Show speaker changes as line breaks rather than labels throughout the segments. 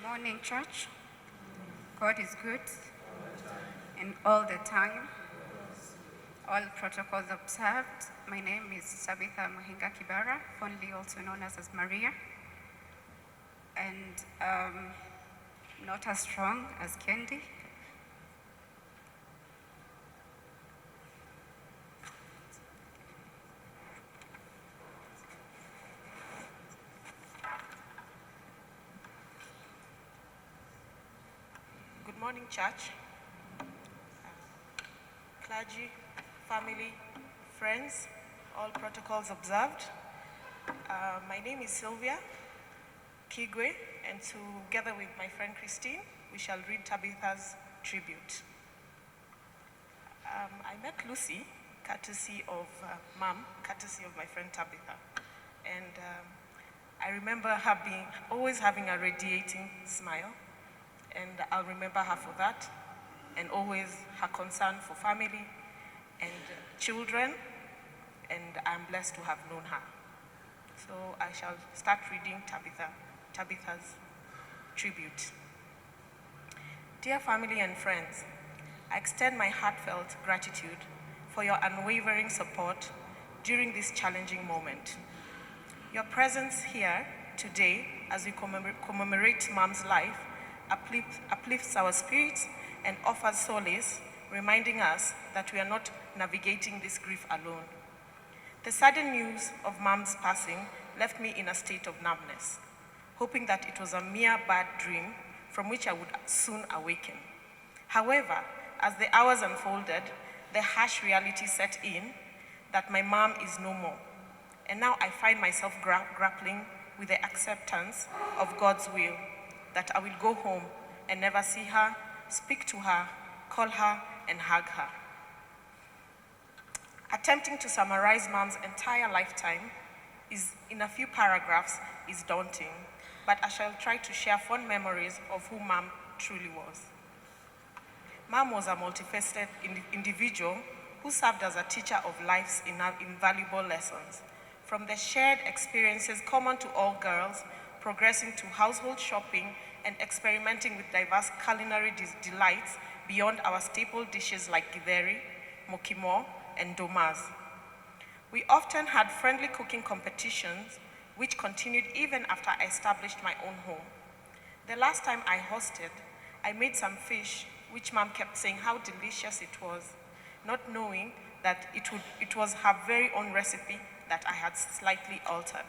Morning, church. God is good and all the time. All protocols observed. My name is Tabitha Muhinga Kibara, fondly also known as Maria, and not as strong as Kendi.
Good morning, church, clergy, family, friends, all protocols observed. My name is Sylvia Kigwe, and together with my friend Christine, we shall read Tabitha's tribute. I met Lucy, courtesy of Mom, courtesy of my friend Tabitha. And I remember her always having a radiating smile. And I'll remember her for that, and always her concern for family and children, and I'm blessed to have known her. So I shall start reading Tabitha's tribute. Dear family and friends, I extend my heartfelt gratitude for your unwavering support during this challenging moment. Your presence here today as we commemorate Mom's life uplifts our spirits and offers solace, reminding us that we are not navigating this grief alone. The sudden news of Mom's passing left me in a state of numbness, hoping that it was a mere bad dream from which I would soon awaken. However, as the hours unfolded, the harsh reality set in that my mom is no more. And now I find myself grappling with the acceptance of God's will, that I will go home and never see her, speak to her, call her, and hug her. Attempting to summarize Mom's entire lifetime in a few paragraphs is daunting, but I shall try to share fond memories of who Mom truly was. Mom was a multifaceted individual who served as a teacher of life's invaluable lessons, from the shared experiences common to all girls, progressing to household shopping and experimenting with diverse culinary delights beyond our staple dishes like githeri, mokimo, and domas. We often had friendly cooking competitions, which continued even after I established my own home. The last time I hosted, I made some fish, which Mom kept saying how delicious it was, not knowing that it was her very own recipe that I had slightly altered.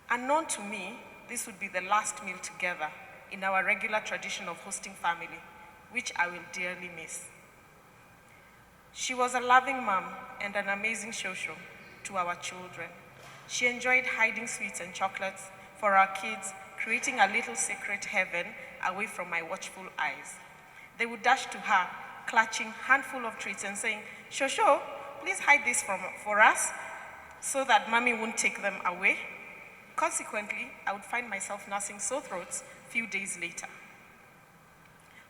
Unknown to me, this would be the last meal together in our regular tradition of hosting family, which I will dearly miss. She was a loving mom and an amazing shosho to our children. She enjoyed hiding sweets and chocolates for our kids, creating a little secret heaven away from my watchful eyes. They would dash to her, clutching handful of treats and saying, "Shosho, please hide this for us so that mommy won't take them away." Consequently, I would find myself nursing sore throats a few days later.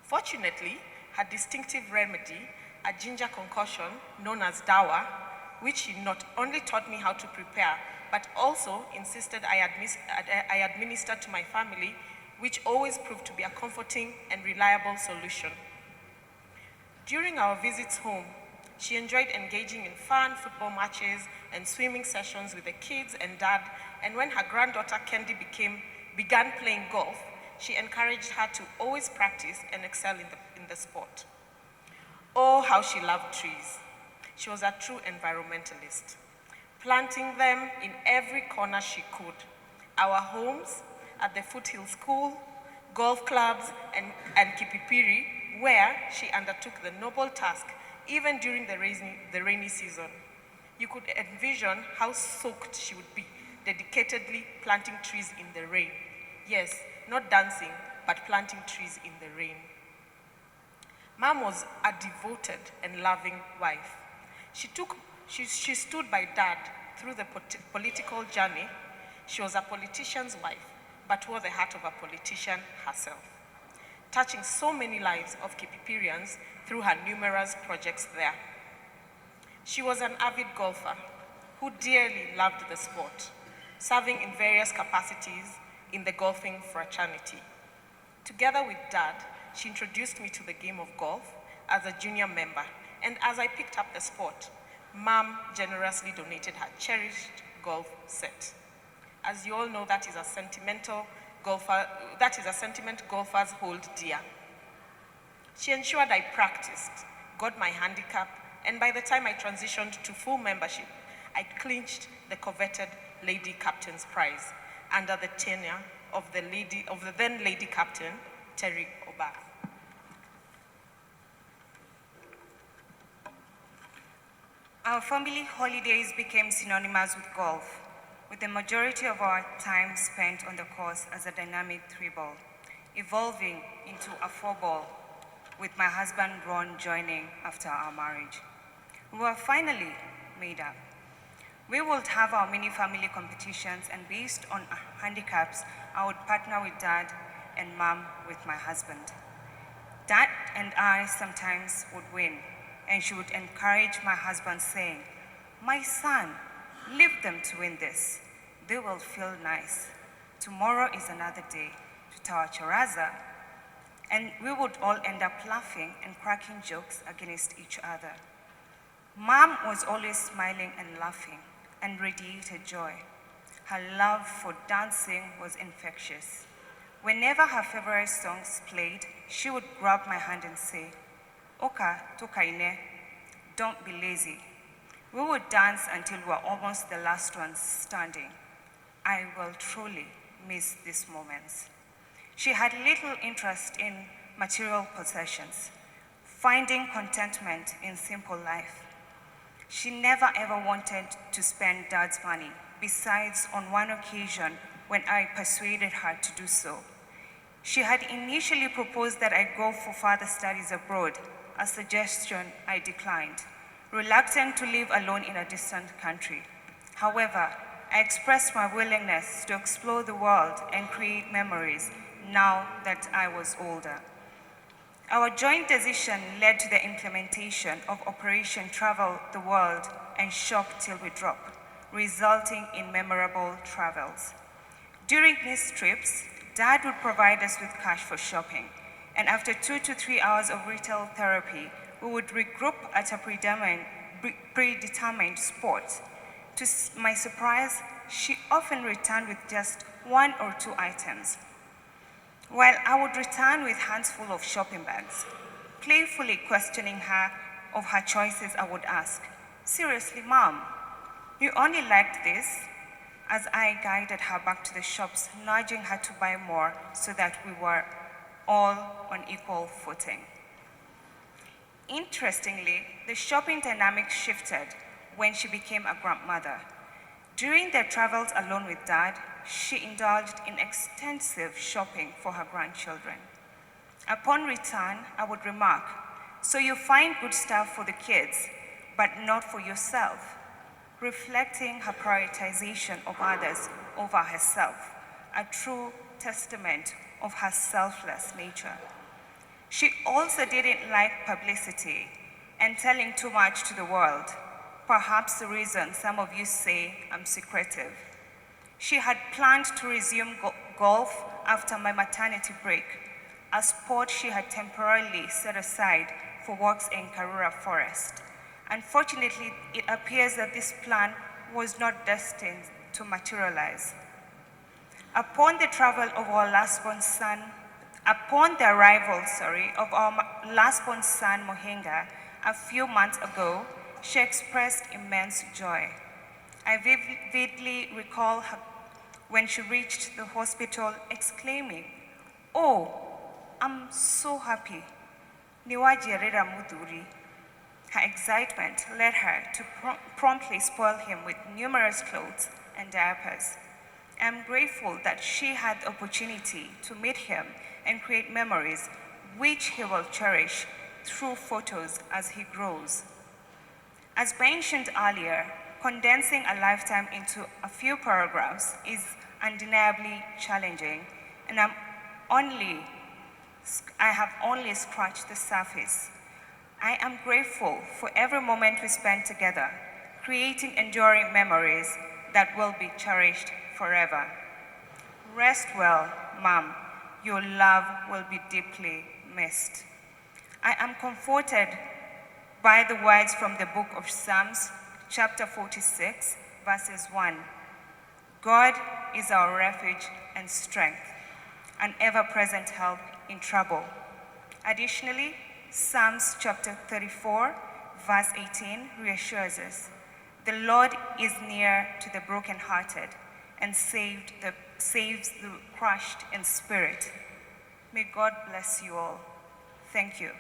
Fortunately, her distinctive remedy, a ginger concoction known as dawa, which she not only taught me how to prepare, but also insisted I administer to my family, which always proved to be a comforting and reliable solution. During our visits home, she enjoyed engaging in fun football matches and swimming sessions with the kids and Dad, and when her granddaughter Kendi began playing golf, she encouraged her to always practice and excel in the sport. Oh, how she loved trees. She was a true environmentalist, planting them in every corner she could. Our homes, at the Foothill School, golf clubs, and Kipipiri, where she undertook the noble task even during the rainy season. You could envision how soaked she would be, dedicatedly planting trees in the rain. Yes, not dancing, but planting trees in the rain. Mom was a devoted and loving wife. She stood by Dad through the political journey. She was a politician's wife, but wore the heart of a politician herself, touching so many lives of Kipipirians through her numerous projects there. She was an avid golfer who dearly loved the sport, serving in various capacities in the golfing fraternity. Together with Dad, she introduced me to the game of golf as a junior member, and as I picked up the sport, Mom generously donated her cherished golf set. As you all know, that is a sentiment golfers hold dear. She ensured I practiced, got my handicap, and by the time I transitioned to full membership, I clinched the coveted Lady Captain's prize under the tenure of the then Lady Captain, Terry Oba.
Our family holidays became synonymous with golf, with the majority of our time spent on the course as a dynamic 3-ball, evolving into a 4-ball, with my husband Ron joining after our marriage. We were finally made up. We would have our mini family competitions, and based on handicaps, I would partner with Dad and Mom with my husband. Dad and I sometimes would win, and she would encourage my husband, saying, "My son, leave them to win this. They will feel nice. Tomorrow is another day to Tawa Charaza." And we would all end up laughing and cracking jokes against each other. Mom was always smiling and laughing and radiated joy. Her love for dancing was infectious. Whenever her favorite songs played, she would grab my hand and say, "Oka, tokaine, don't be lazy." We would dance until we were almost the last ones standing. I will truly miss these moments. She had little interest in material possessions, finding contentment in simple life. She never ever wanted to spend Dad's money, besides on one occasion when I persuaded her to do so. She had initially proposed that I go for further studies abroad, a suggestion I declined, reluctant to live alone in a distant country. However, I expressed my willingness to explore the world and create memories now that I was older. Our joint decision led to the implementation of Operation Travel the World and Shop Till We Drop, resulting in memorable travels. During these trips, Dad would provide us with cash for shopping, and after 2 to 3 hours of retail therapy, we would regroup at a predetermined spot. To my surprise, she often returned with just 1 or 2 items, while I would return with hands full of shopping bags. Playfully questioning her of her choices, I would ask, "Seriously, Mom, you only liked this?" as I guided her back to the shops, nudging her to buy more so that we were all on equal footing. Interestingly, the shopping dynamic shifted when she became a grandmother. During their travels alone with Dad, she indulged in extensive shopping for her grandchildren. Upon return, I would remark, "So you find good stuff for the kids, but not for yourself," reflecting her prioritization of others over herself, a true testament of her selfless nature. She also didn't like publicity and telling too much to the world, perhaps the reason some of you say I'm secretive. She had planned to resume golf after my maternity break, a sport she had temporarily set aside for walks in Karura Forest. Unfortunately, it appears that this plan was not destined to materialize. Upon the arrival of our last-born son, Mohenga, a few months ago, she expressed immense joy. I vividly recall her when she reached the hospital exclaiming, "Oh, I'm so happy. Niwajerera Muduri." Her excitement led her to promptly spoil him with numerous clothes and diapers. I'm grateful that she had the opportunity to meet him and create memories which he will cherish through photos as he grows. As mentioned earlier, condensing a lifetime into a few paragraphs is undeniably challenging, and I have only scratched the surface. I am grateful for every moment we spent together, creating enduring memories that will be cherished forever. Rest well, Mom. Your love will be deeply missed. I am comforted by the words from the book of Psalms, chapter 46, verses 1. God is our refuge and strength, an ever-present help in trouble. Additionally, Psalms chapter 34, verse 18 reassures us, the Lord is near to the brokenhearted and saves the crushed in spirit. May God bless you all. Thank you.